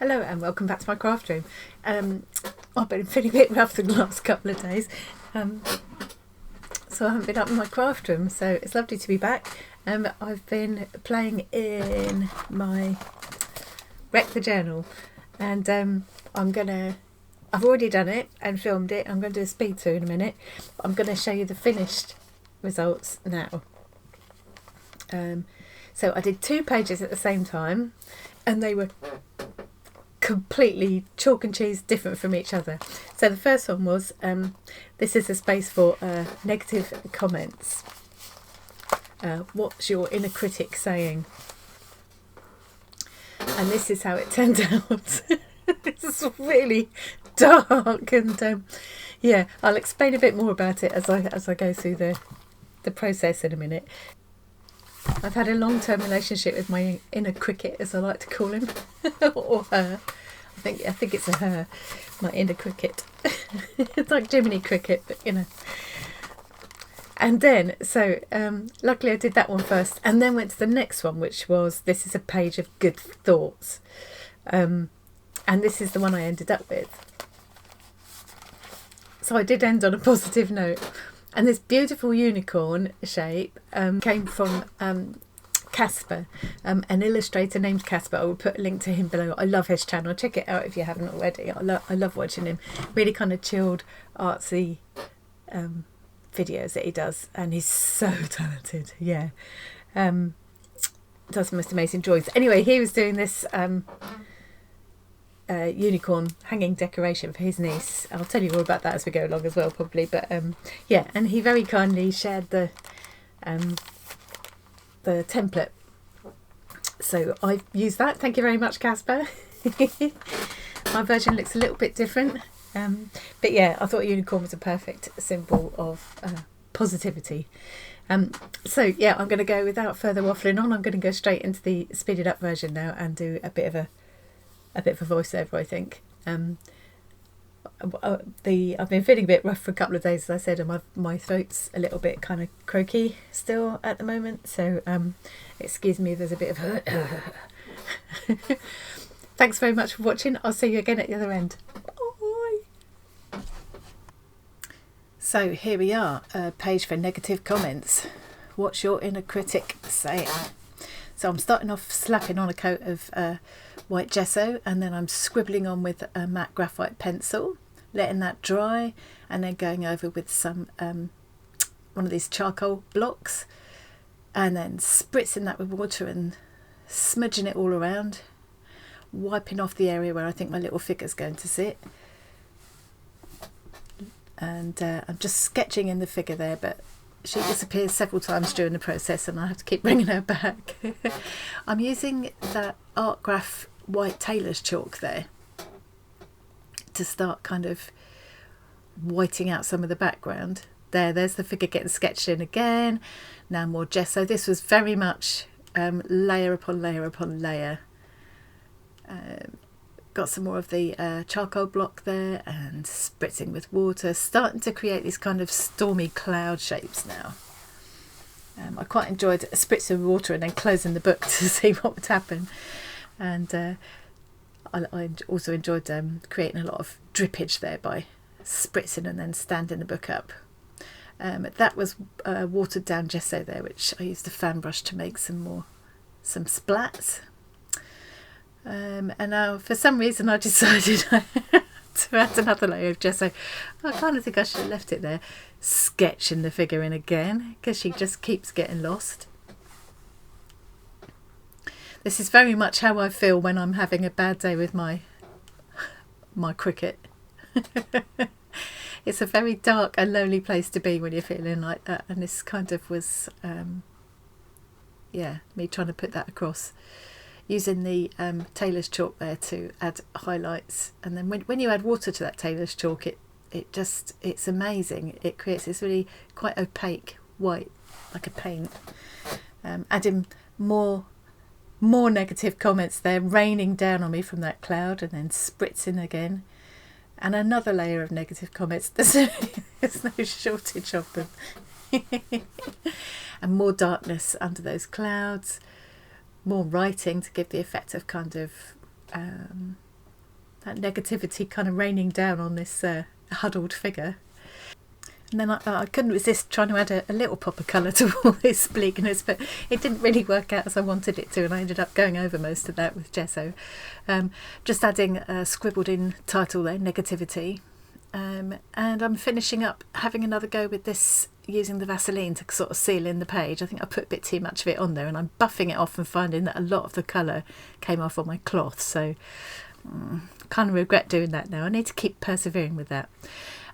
Hello and welcome back to my craft room. I've been feeling a bit rough the last couple of days, so I haven't been up in my craft room, so it's lovely to be back. I've been playing in my Wreck the Journal, and I've already done it and filmed it. I'm going to do a speed through in a minute. I'm going to show you the finished results now. So I did 2 pages at the same time, and they were completely chalk and cheese different from each other. So the first one was this is a space for negative comments. What's your inner critic saying? And this is how it turned out. It's really dark, and yeah, I'll explain a bit more about it as I go through the process in a minute. I've had a long-term relationship with my inner cricket, as I like to call him, or her. I think it's a her, my inner cricket. It's like Jiminy Cricket, but you know. And then, so luckily I did that one first, and then went to the next one, which was this is a page of good thoughts, and this is the one I ended up with. So I did end on a positive note. And this beautiful unicorn shape came from Casper, an illustrator named Casper. I will put a link to him below. I love his channel. Check it out if you haven't already. I love watching him. Really kind of chilled, artsy videos that he does. And he's so talented. Yeah. Does the most amazing drawings. Anyway, he was doing this unicorn hanging decoration for his niece. I'll tell you all about that as we go along as well, probably, but yeah, and he very kindly shared the template, so I used that. Thank you very much, Casper. My version looks a little bit different, but yeah, I thought a unicorn was a perfect symbol of positivity. So yeah, I'm going to go, without further waffling on, I'm going to go straight into the speeded up version now and do a bit of a voiceover, I think. I've been feeling a bit rough for a couple of days, as I said, and my throat's a little bit kind of croaky still at the moment, so excuse me if there's a bit of Thanks very much for watching. I'll see you again at the other end. Bye. So here we are, a page for negative comments. What's your inner critic saying? So I'm starting off slapping on a coat of white gesso, and then I'm scribbling on with a matte graphite pencil, letting that dry, and then going over with some one of these charcoal blocks, and then spritzing that with water and smudging it all around, wiping off the area where I think my little figure's going to sit. And I'm just sketching in the figure there, but she disappears several times during the process and I have to keep bringing her back. I'm using that Art Graph white tailor's chalk there to start kind of whiting out some of the background. There's the figure getting sketched in again. Now more gesso. This was very much layer upon layer upon layer. Got some more of the charcoal block there and spritzing with water, starting to create these kind of stormy cloud shapes now. I quite enjoyed spritzing with water and then closing the book to see what would happen. And I also enjoyed creating a lot of drippage there by spritzing and then standing the book up. That was watered down gesso there, which I used a fan brush to make some splats. And now for some reason I decided to add another layer of gesso. I kind of think I should have left it there, sketching the figure in again, because she just keeps getting lost. This is very much how I feel when I'm having a bad day with my cricket. It's a very dark and lonely place to be when you're feeling like that, and this kind of was yeah, me trying to put that across, using the tailor's chalk there to add highlights. And then when you add water to that tailor's chalk, it's amazing. It creates this really quite opaque white, like a paint. Adding more negative comments there, raining down on me from that cloud, and then spritzing again, and another layer of negative comments. There's no shortage of them. And more darkness under those clouds, more writing to give the effect of kind of that negativity kind of raining down on this huddled figure. And then I couldn't resist trying to add a little pop of colour to all this bleakness, but it didn't really work out as I wanted it to, and I ended up going over most of that with gesso. Just adding a scribbled in title there, negativity. And I'm finishing up having another go with this, using the Vaseline to sort of seal in the page. I think I put a bit too much of it on there, and I'm buffing it off and finding that a lot of the colour came off on my cloth, so kind of regret doing that now. I need to keep persevering with that.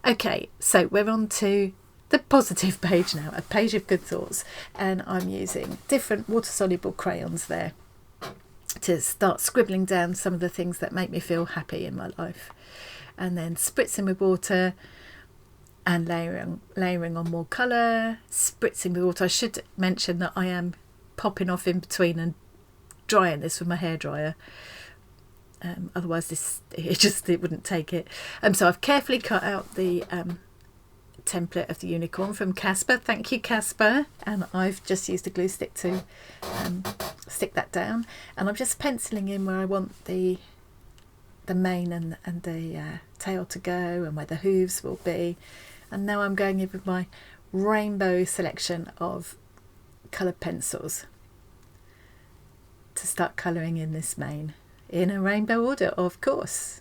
Okay, so we're on to the positive page now, a page of good thoughts, and I'm using different water-soluble crayons there to start scribbling down some of the things that make me feel happy in my life, and then spritzing with water and layering on more colour, spritzing with water. I should mention that I am popping off in between and drying this with my hairdryer. Otherwise it wouldn't take it. So I've carefully cut out the template of the unicorn from Casper. Thank you, Casper. And I've just used a glue stick to stick that down. And I'm just penciling in where I want the mane and the tail to go, and where the hooves will be. And now I'm going in with my rainbow selection of coloured pencils to start colouring in this mane. In a rainbow order, of course,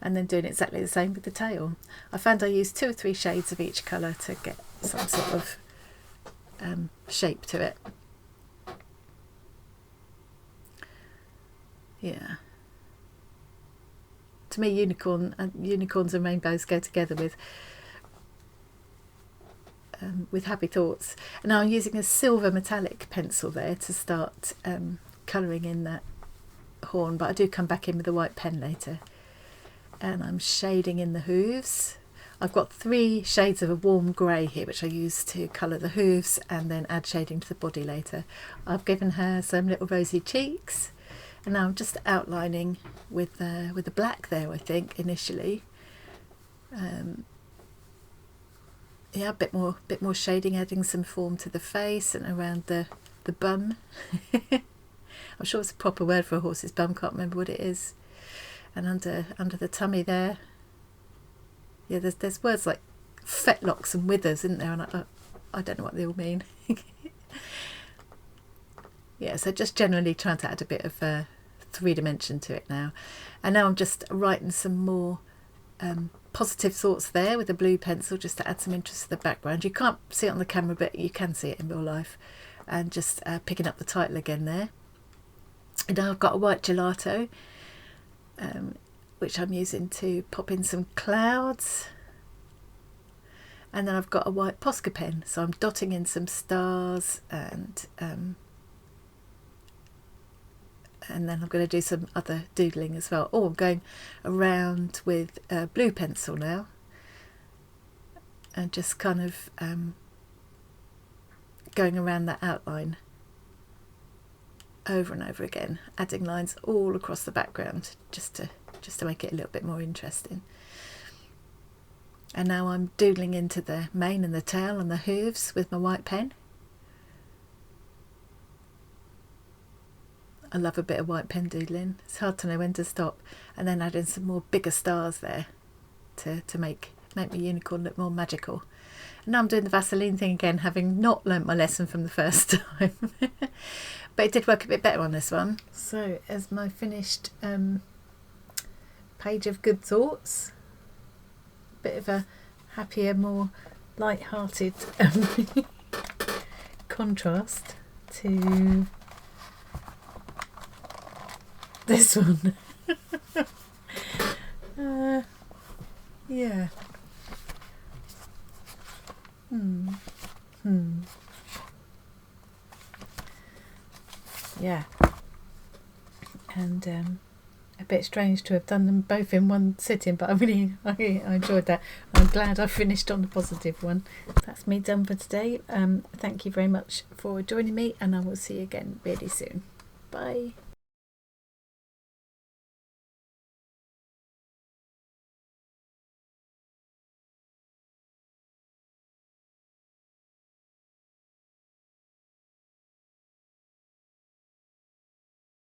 and then doing exactly the same with the tail. I found I used 2 or 3 shades of each colour to get some sort of shape to it. Yeah. To me, unicorns and rainbows go together with happy thoughts. And now I'm using a silver metallic pencil there to start colouring in that horn, but I do come back in with a white pen later, and I'm shading in the hooves. I've got 3 shades of a warm grey here, which I use to colour the hooves and then add shading to the body later. I've given her some little rosy cheeks, and now I'm just outlining with the black there, I think, initially. Yeah, a bit more shading, adding some form to the face and around the bum. I'm sure it's a proper word for a horse's bum, can't remember what it is. And under the tummy there. Yeah, there's words like fetlocks and withers, isn't there? And I don't know what they all mean. Yeah, so just generally trying to add a bit of 3 dimension to it now. And now I'm just writing some more positive thoughts there with a blue pencil, just to add some interest to the background. You can't see it on the camera, but you can see it in real life. And just picking up the title again there. And now I've got a white gelato, which I'm using to pop in some clouds. And then I've got a white Posca pen, so I'm dotting in some stars, and then I'm going to do some other doodling as well. Oh, I'm going around with a blue pencil now, and just kind of going around that outline over and over again, adding lines all across the background just to make it a little bit more interesting. And now I'm doodling into the mane and the tail and the hooves with my white pen. I love a bit of white pen doodling. It's hard to know when to stop. And then adding some more bigger stars there to make my unicorn look more magical. And now I'm doing the Vaseline thing again, having not learnt my lesson from the first time. But it did work a bit better on this one. So as my finished page of good thoughts, a bit of a happier, more light-hearted contrast to this one. Yeah. Yeah, and a bit strange to have done them both in one sitting, but I enjoyed that. I'm glad I finished on the positive one. That's me done for today. Thank you very much for joining me, and I will see you again really soon. Bye.